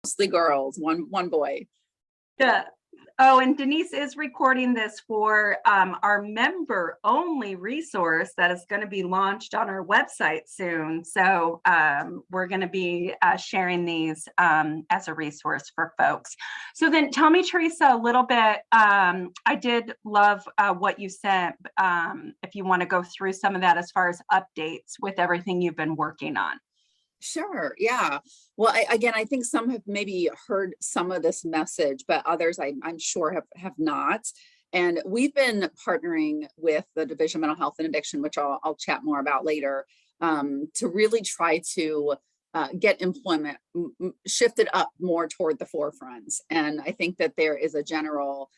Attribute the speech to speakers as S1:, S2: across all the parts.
S1: Mostly girls, one boy.
S2: Yeah. Oh, and Denise is recording this for our member only resource that is going to be launched on our website soon. So we're going to be sharing these as a resource for folks. So then tell me, Theresa, a little bit. I did love what you sent. If you want to go through some of that as far as updates with everything you've been working on.
S1: Sure. Yeah. Well, I think some have maybe heard some of this message, but others I'm sure have not. And we've been partnering with the Division of Mental Health and Addiction, which I'll chat more about later, to really try to get employment shifted up more toward the forefront. And I think that there is a general,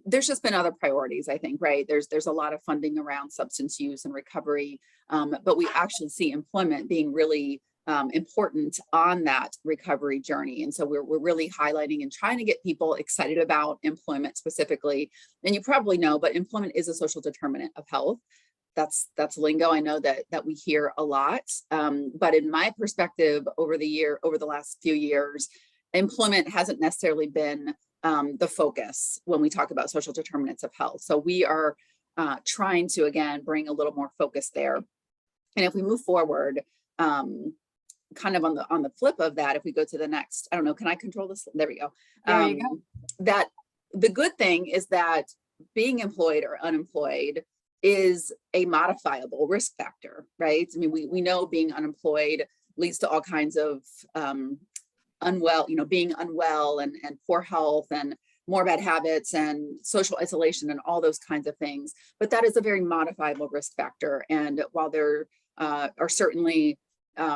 S1: there's just been other priorities, I think, right? There's a lot of funding around substance use and recovery, but we actually see employment being really important on that recovery journey. And so we're really highlighting and trying to get people excited about employment specifically. And you probably know, but employment is a social determinant of health. That's lingo I know that we hear a lot. But in my perspective, over the last few years, employment hasn't necessarily been the focus when we talk about social determinants of health. So we are trying to, again, bring a little more focus there. And if we move forward, kind of on the flip of that, if we go to the next, I don't know, can I control this? There we go.
S2: There you go.
S1: That the good thing is that being employed or unemployed is a modifiable risk factor, right? I mean, we know being unemployed leads to all kinds of being unwell and poor health and more bad habits and social isolation and all those kinds of things. But that is a very modifiable risk factor. And while there are certainly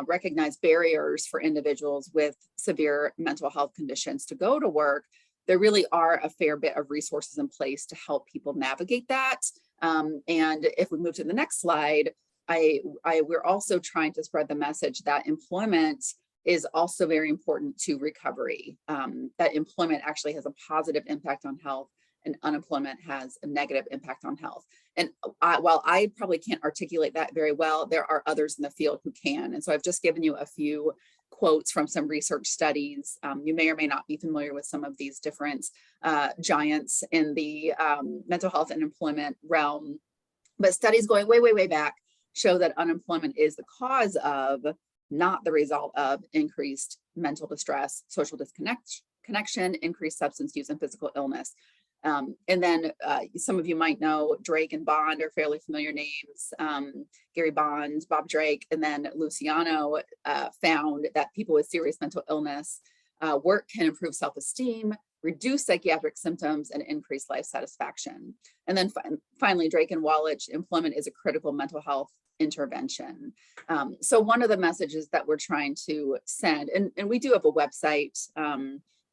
S1: recognized barriers for individuals with severe mental health conditions to go to work, there really are a fair bit of resources in place to help people navigate that. And if we move to the next slide, we're also trying to spread the message that employment is also very important to recovery, that employment actually has a positive impact on health and unemployment has a negative impact on health. And while I probably can't articulate that very well, there are others in the field who can. And so I've just given you a few quotes from some research studies. You may or may not be familiar with some of these different giants in the mental health and employment realm, but studies going way, way, way back show that unemployment is the cause of, not the result of, increased mental distress, social disconnection, increased substance use, and physical illness. And then some of you might know Drake and Bond are fairly familiar names. Gary Bond, Bob Drake, and then Luciano found that people with serious mental illness work can improve self-esteem, reduce psychiatric symptoms, and increase life satisfaction. And then finally, Drake and Wallach, employment is a critical mental health intervention. So one of the messages that we're trying to send, and we do have a website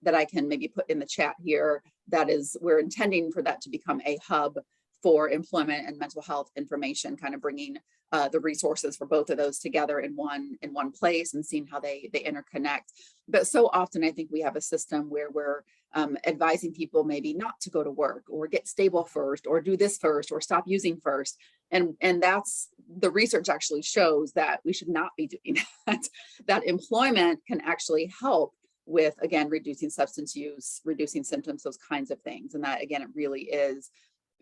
S1: that I can maybe put in the chat here, that is, we're intending for that to become a hub for employment and mental health information, kind of bringing the resources for both of those together in one place and seeing how they interconnect. But so often I think we have a system where we're advising people maybe not to go to work or get stable first or do this first or stop using first. And that's, the research actually shows that we should not be doing that, that employment can actually help with, again, reducing substance use, reducing symptoms, those kinds of things. And that, again, it really is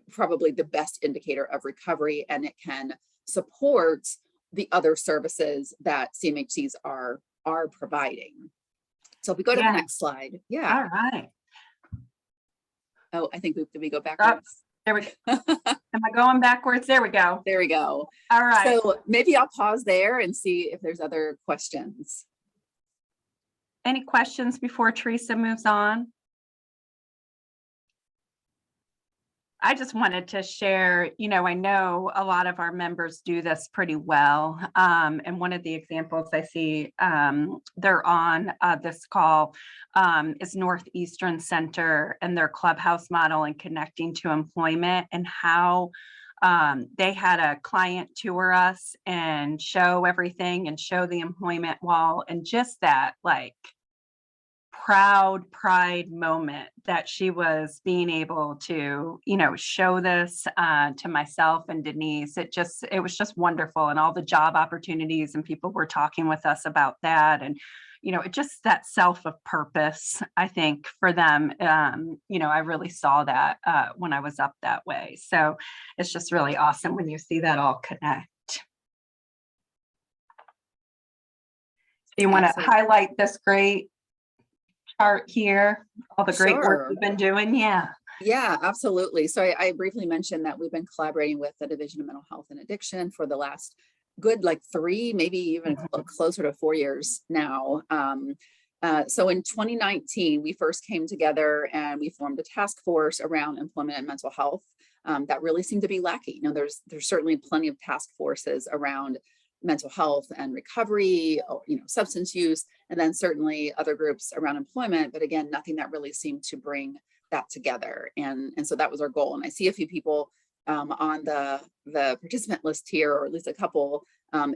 S1: probably the best indicator of recovery, and it can support the other services that CMHCs are providing. So if we go to the next slide. Yeah.
S2: All right.
S1: Oh, I think did we go backwards?
S2: There we go. Am I going backwards? There we go.
S1: There we go.
S2: All right.
S1: So maybe I'll pause there and see if there's other questions.
S2: Any questions before Theresa moves on? I just wanted to share, I know a lot of our members do this pretty well. And one of the examples I see they're on this call is Northeastern Center and their clubhouse model and connecting to employment, and how they had a client tour us and show everything and show the employment wall, and just that pride moment that she was being able to, show this to myself and Denise. It was just wonderful, and all the job opportunities, and people were talking with us about that. And, it just that self of purpose, I think, for them. I really saw that when I was up that way. So it's just really awesome when you see that all connect. You want to
S1: Absolutely.
S2: highlight this great chart here, all the great work
S1: Sure.
S2: you've been doing? Yeah.
S1: Yeah, absolutely. So I briefly mentioned that we've been collaborating with the Division of Mental Health and Addiction for the last good like 3, maybe even closer to 4 years now. So in 2019, we first came together and we formed a task force around employment and mental health. That really seemed to be lacking. There's certainly plenty of task forces around mental health and recovery, or, substance use, and then certainly other groups around employment. But again, nothing that really seemed to bring that together. And so that was our goal. And I see a few people on the participant list here, or at least a couple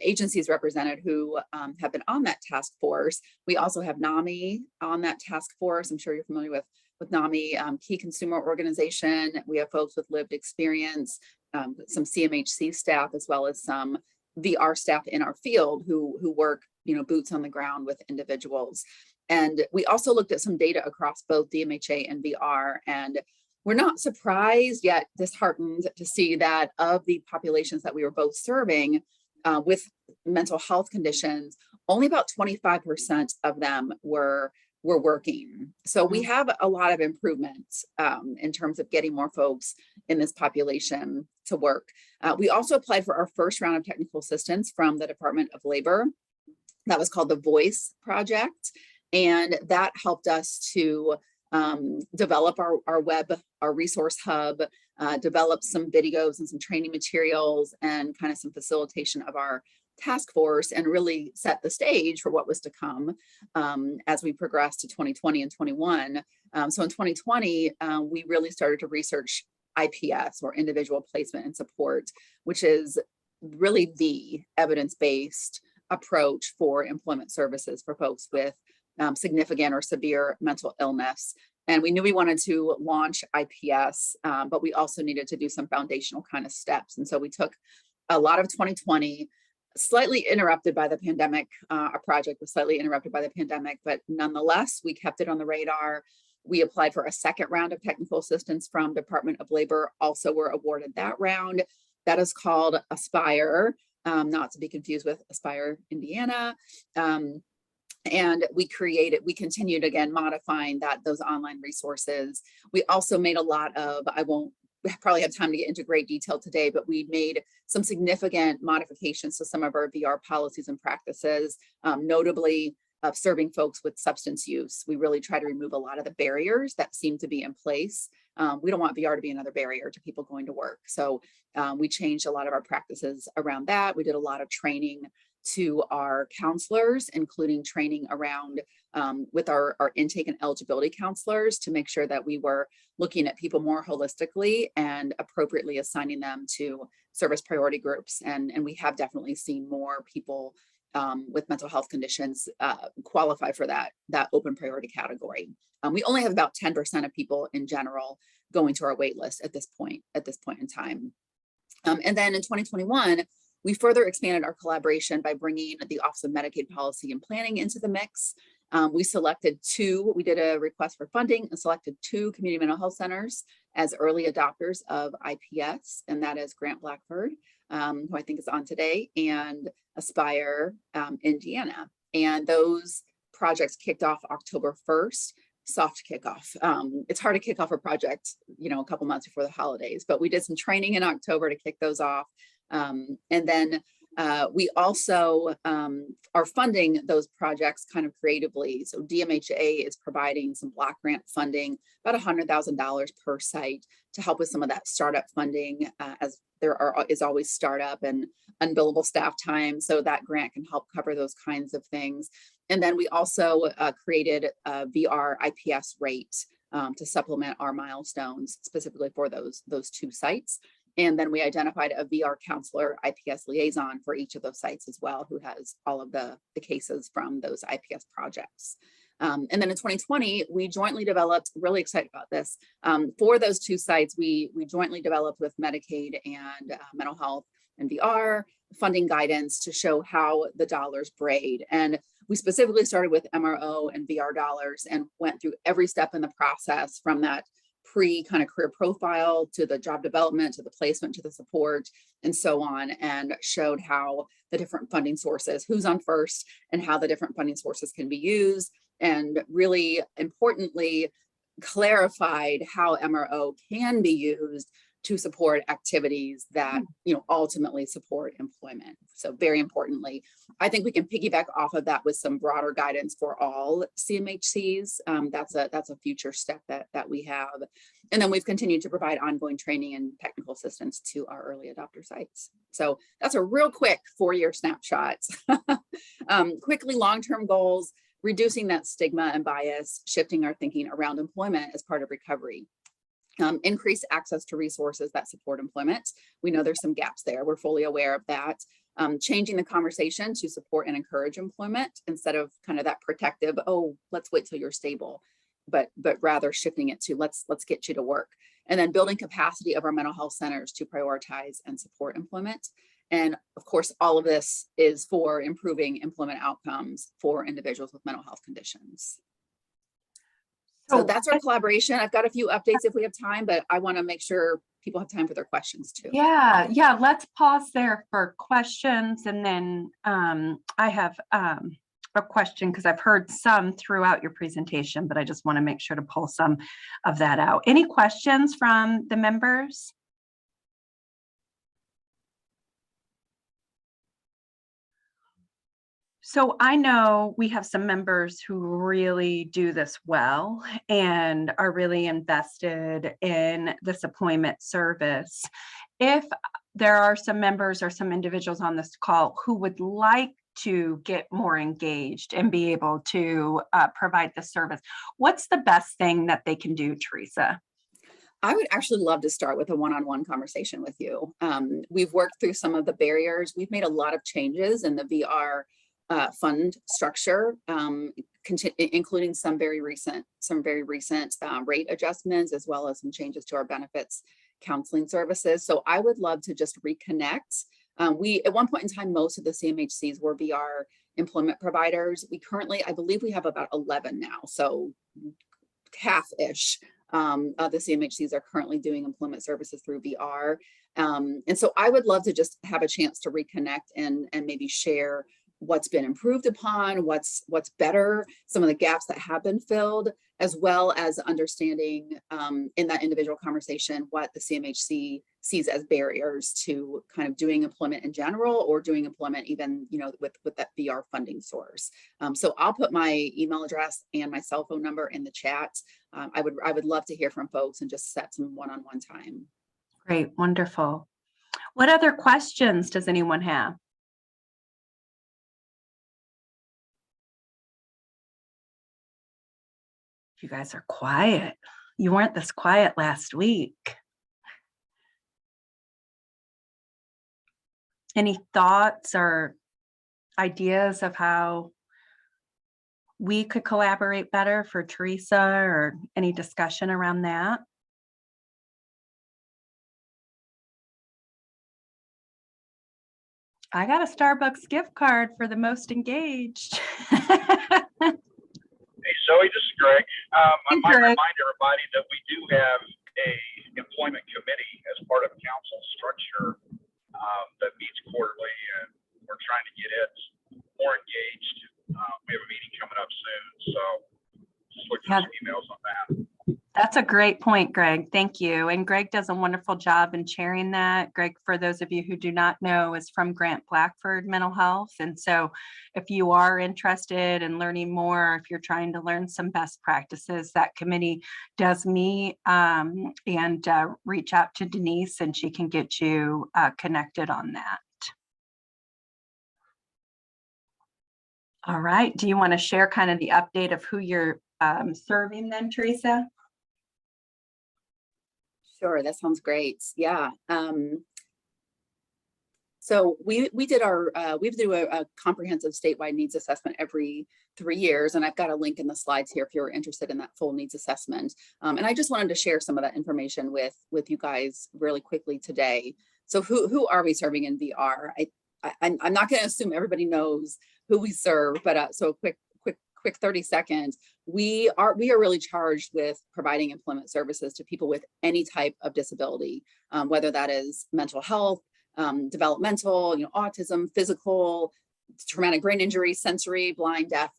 S1: agencies represented who have been on that task force. We also have NAMI on that task force. I'm sure you're familiar with NAMI, Key Consumer Organization. We have folks with lived experience, some CMHC staff, as well as some VR staff in our field who work, boots on the ground with individuals. And we also looked at some data across both DMHA and VR, and we're not surprised yet disheartened to see that of the populations that we were both serving with mental health conditions, only about 25% of them were working. So we have a lot of improvements in terms of getting more folks in this population to work. We also applied for our first round of technical assistance from the Department of Labor. That was called the Voice Project. And that helped us to develop our web, our resource hub, develop some videos and some training materials and kind of some facilitation of our task force, and really set the stage for what was to come as we progressed to 2020 and 21. So in 2020, we really started to research IPS, or individual placement and support, which is really the evidence-based approach for employment services for folks with significant or severe mental illness. And we knew we wanted to launch IPS, but we also needed to do some foundational kind of steps. And so we took a lot of 2020, slightly interrupted by the pandemic. Our project was slightly interrupted by the pandemic, but nonetheless, we kept it on the radar. We applied for a second round of technical assistance from Department of Labor, also were awarded that round. That is called Aspire, not to be confused with Aspire, Indiana. And we continued again, modifying those online resources. We also made a lot of, I won't probably have time to get into great detail today, but we made some significant modifications to some of our VR policies and practices, notably of serving folks with substance use. We really try to remove a lot of the barriers that seem to be in place. We don't want VR to be another barrier to people going to work. So we changed a lot of our practices around that. We did a lot of training to our counselors, including training around with our intake and eligibility counselors, to make sure that we were looking at people more holistically and appropriately assigning them to service priority groups. And we have definitely seen more people with mental health conditions qualify for that open priority category. We only have about 10% of people in general going to our wait list at this point in time. And then in 2021, we further expanded our collaboration by bringing the Office of Medicaid Policy and Planning into the mix. We did a request for funding and selected 2 community mental health centers as early adopters of IPS, and that is Grant Blackford, who I think is on today, and Aspire, Indiana. And those projects kicked off October 1st, soft kickoff. It's hard to kick off a project, a couple months before the holidays, but we did some training in October to kick those off. And then we also are funding those projects kind of creatively. So DMHA is providing some block grant funding, about $100,000 per site, to help with some of that startup funding, as there is always startup and unbillable staff time. So that grant can help cover those kinds of things. And then we also created a VR IPS rate to supplement our milestones specifically for those 2 sites. And then we identified a VR counselor IPS liaison for each of those sites as well, who has all of the cases from those IPS projects. And then in 2020, we jointly developed, really excited about this, for those 2 sites, we jointly developed with Medicaid and mental health and VR funding guidance to show how the dollars braid. And we specifically started with MRO and VR dollars and went through every step in the process, from that pre kind of career profile to the job development, to the placement, to the support, and so on, and showed how the different funding sources, who's on first, and how the different funding sources can be used, and really importantly, clarified how MRO can be used to support activities that, ultimately support employment. So very importantly, I think we can piggyback off of that with some broader guidance for all CMHCs. That's a future step that we have. And then we've continued to provide ongoing training and technical assistance to our early adopter sites. So that's a real quick 4-year snapshot. Quickly, long-term goals: reducing that stigma and bias, shifting our thinking around employment as part of recovery. Increase access to resources that support employment. We know there's some gaps there. We're fully aware of that. Changing the conversation to support and encourage employment instead of kind of that protective, oh, let's wait till you're stable, but rather shifting it to let's get you to work. And then building capacity of our mental health centers to prioritize and support employment. And of course, all of this is for improving employment outcomes for individuals with mental health conditions. So that's our collaboration. I've got a few updates if we have time, but I want to make sure people have time for their questions too.
S2: Yeah, let's pause there for questions. And then I have a question, because I've heard some throughout your presentation, but I just want to make sure to pull some of that out. Any questions from the members? So I know we have some members who really do this well and are really invested in this employment service. If there are some members or some individuals on this call who would like to get more engaged and be able to provide the service, what's the best thing that they can do, Theresa?
S1: I would actually love to start with a one-on-one conversation with you. We've worked through some of the barriers. We've made a lot of changes in the VR fund structure, including some very recent rate adjustments, as well as some changes to our benefits counseling services. So I would love to just reconnect. We, at one point in time, most of the CMHCs were VR employment providers. We currently, I believe we have about 11 now. So half-ish of the CMHCs are currently doing employment services through VR. And so I would love to just have a chance to reconnect and maybe share what's been improved upon, what's better, some of the gaps that have been filled, as well as understanding in that individual conversation what the CMHC sees as barriers to kind of doing employment in general, or doing employment even, with that VR funding source. So I'll put my email address and my cell phone number in the chat. I would love to hear from folks and just set some one-on-one time.
S2: Great, wonderful. What other questions does anyone have? You guys are quiet. You weren't this quiet last week. Any thoughts or ideas of how we could collaborate better for Theresa, or any discussion around that? I got a Starbucks gift card for the most engaged.
S3: Hey, Zoe, this is Greg. I might
S2: Greg.
S3: remind everybody that we do have a employment committee as part of council structure that meets quarterly, and we're trying to get it more engaged. We have a meeting coming up soon, so just looking at some emails on that.
S2: That's a great point, Greg. Thank you. And Greg does a wonderful job in sharing that. Greg, for those of you who do not know, is from Grant Blackford Mental Health. And so if you are interested in learning more, if you're trying to learn some best practices, that committee does meet, and reach out to Denise and she can get you connected on that. All right. Do you want to share kind of the update of who you're serving then, Theresa?
S1: Sure, that sounds great. Yeah. So we do a comprehensive statewide needs assessment every 3 years, and I've got a link in the slides here if you're interested in that full needs assessment. And I just wanted to share some of that information with you guys really quickly today. So who are we serving in VR? I'm not going to assume everybody knows who we serve, but so quick 30 seconds. We are really charged with providing employment services to people with any type of disability, whether that is mental health, developmental, autism, physical, traumatic brain injury, sensory, blind, deaf,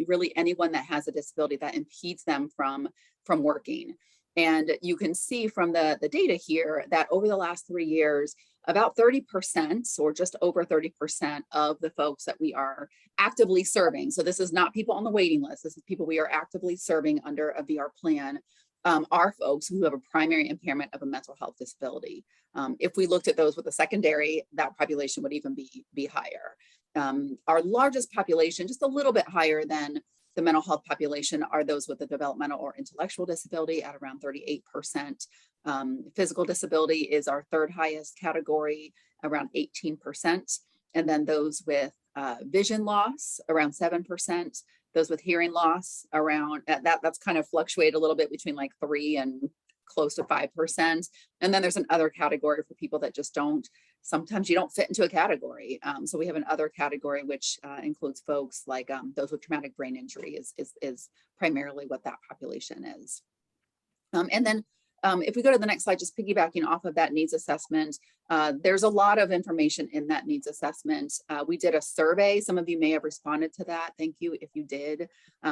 S1: really anyone that has a disability that impedes them from working. And you can see from the data here that over the last 3 years, about 30% or just over 30% of the folks that we are actively serving. So this is not people on the waiting list. This is people we are actively serving under a VR plan, are folks who have a primary impairment of a mental health disability. If we looked at those with a secondary, that population would even be higher. Our largest population, just a little bit higher than the mental health population, are those with a developmental or intellectual disability at around 38%. Physical disability is our third highest category, around 18%. And then those with vision loss, around 7%. Those with hearing loss, around that's kind of fluctuated a little bit between like 3 and close to 5%. And then there's an other category for people that just sometimes you don't fit into a category. So we have an other category, which includes folks like those with traumatic brain injury is primarily what that population is. And then if we go to the next slide, just piggybacking off of that needs assessment, there's a lot of information in that needs assessment. We did a survey. Some of you may have responded to that. Thank you if you did.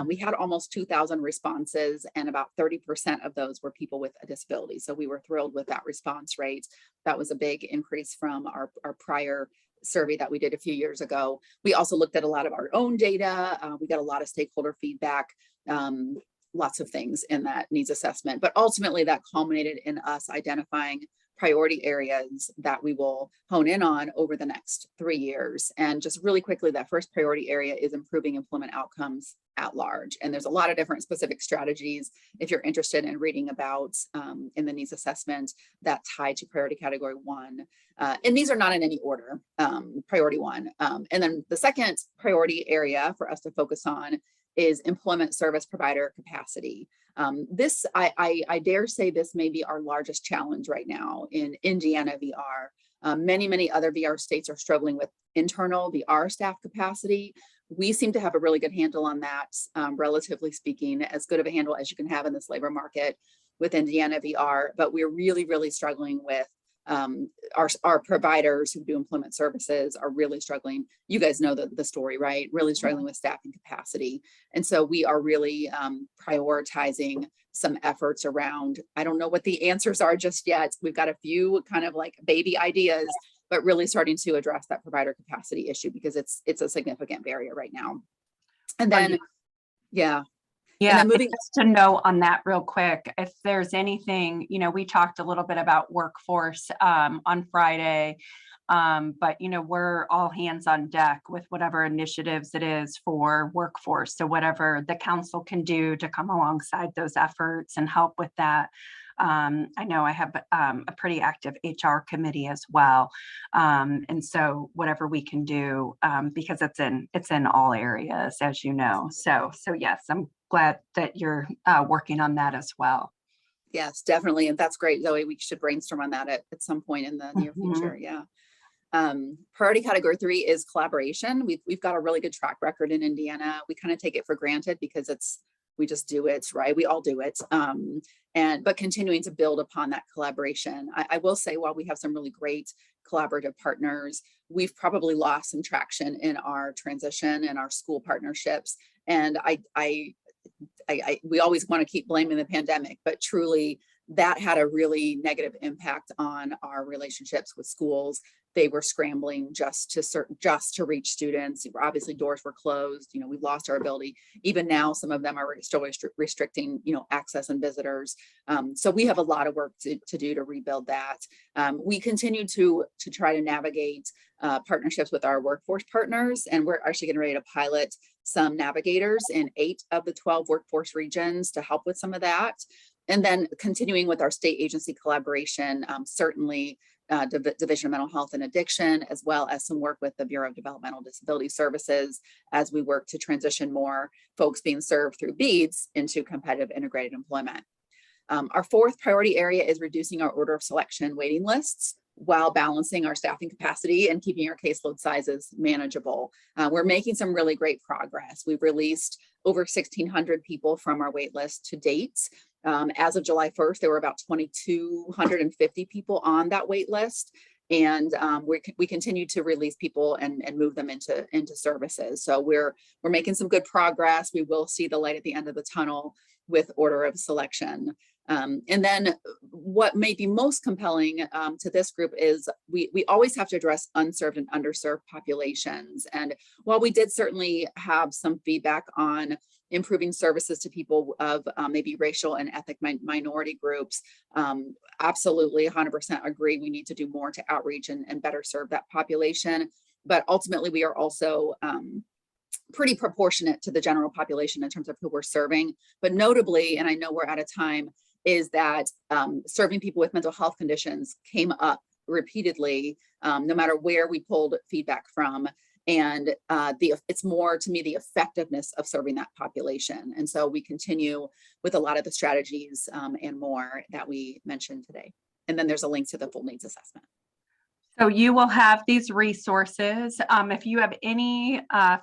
S1: We had almost 2,000 responses, and about 30% of those were people with a disability. So we were thrilled with that response rate. That was a big increase from our prior survey that we did a few years ago. We also looked at a lot of our own data. We got a lot of stakeholder feedback. Lots of things in that needs assessment, but ultimately that culminated in us identifying priority areas that we will hone in on over the next 3 years. And just really quickly, that first priority area is improving employment outcomes at large. And there's a lot of different specific strategies, if you're interested in reading about in the needs assessment, that tie to priority category 1. And these are not in any order, priority 1. And then the second priority area for us to focus on is employment service provider capacity. This, I dare say this may be our largest challenge right now in Indiana VR. Many other VR states are struggling with internal VR staff capacity. We seem to have a really good handle on that, relatively speaking, as good of a handle as you can have in this labor market with Indiana VR, but we're really struggling with our providers who do employment services are really struggling. You guys know the story, right? Really struggling with staffing capacity. And so we are really prioritizing some efforts around, I don't know what the answers are just yet. We've got a few kind of like baby ideas, but really starting to address that provider capacity issue because it's a significant barrier right now. And then, yeah.
S2: Yeah,
S1: and then moving
S2: just to know on that real quick, if there's anything, we talked a little bit about workforce on Friday, but we're all hands on deck with whatever initiatives it is for workforce. So whatever the council can do to come alongside those efforts and help with that. I know I have a pretty active HR committee as well. And so whatever we can do, because it's in all areas, as you know. So yes, I'm glad that you're working on that as well.
S1: Yes, definitely. And that's great, Zoe. We should brainstorm on that at some point in the near future. Yeah. Priority category 3 is collaboration. We've got a really good track record in Indiana. We kind of take it for granted because we just do it, right? We all do it. But continuing to build upon that collaboration. I will say, while we have some really great collaborative partners, we've probably lost some traction in our transition and our school partnerships. And we always want to keep blaming the pandemic, but truly that had a really negative impact on our relationships with schools. They were scrambling just to reach students. Obviously, doors were closed. We lost our ability. Even now, some of them are still restricting, access and visitors. So we have a lot of work to do to rebuild that. We continue to try to navigate partnerships with our workforce partners, and we're actually getting ready to pilot some navigators in 8 of the 12 workforce regions to help with some of that. And then continuing with our state agency collaboration, certainly Division of Mental Health and Addiction, as well as some work with the Bureau of Developmental Disability Services as we work to transition more folks being served through BEADS into competitive integrated employment. Our 4th priority area is reducing our order of selection waiting lists. while balancing our staffing capacity and keeping our caseload sizes manageable. We're making some really great progress. We've released over 1,600 people from our wait list to date. As of July 1st, there were about 2,250 people on that wait list. And we continue to release people and move them into services. So we're making some good progress. We will see the light at the end of the tunnel with order of selection. And then what may be most compelling to this group is we always have to address unserved and underserved populations. And while we did certainly have some feedback on improving services to people of maybe racial and ethnic minority groups, absolutely 100% agree we need to do more to outreach and better serve that population. But ultimately, we are also pretty proportionate to the general population in terms of who we're serving. But notably, and I know we're out of time, is that serving people with mental health conditions came up repeatedly, no matter where we pulled feedback from. And it's more, to me, the effectiveness of serving that population. And so we continue with a lot of the strategies and more that we mentioned today. And then there's a link to the full needs assessment.
S2: So you will have these resources. If you have any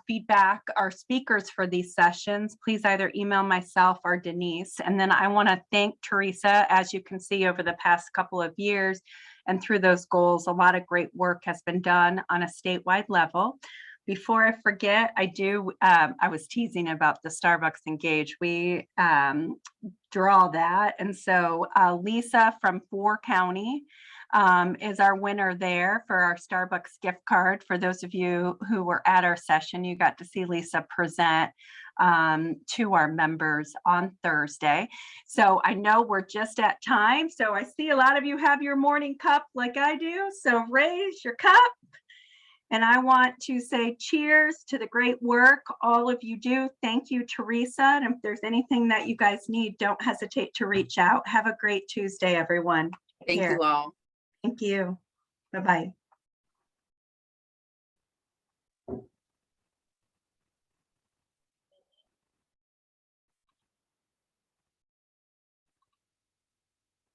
S2: feedback or speakers for these sessions, please either email myself or Denise. And then I want to thank Theresa. As you can see, over the past couple of years and through those goals, a lot of great work has been done on a statewide level. Before I forget, I was teasing about the Starbucks Engage. We draw that. And so Lisa from 4 County is our winner there for our Starbucks gift card. For those of you who were at our session, you got to see Lisa present to our members on Thursday. So I know we're just at time. So I see a lot of you have your morning cup like I do. So raise your cup. And I want to say cheers to the great work all of you do. Thank you, Theresa. And if there's anything that you guys need, don't hesitate to reach out. Have a great Tuesday, everyone.
S1: Thank you all.
S2: Thank you. Bye-bye.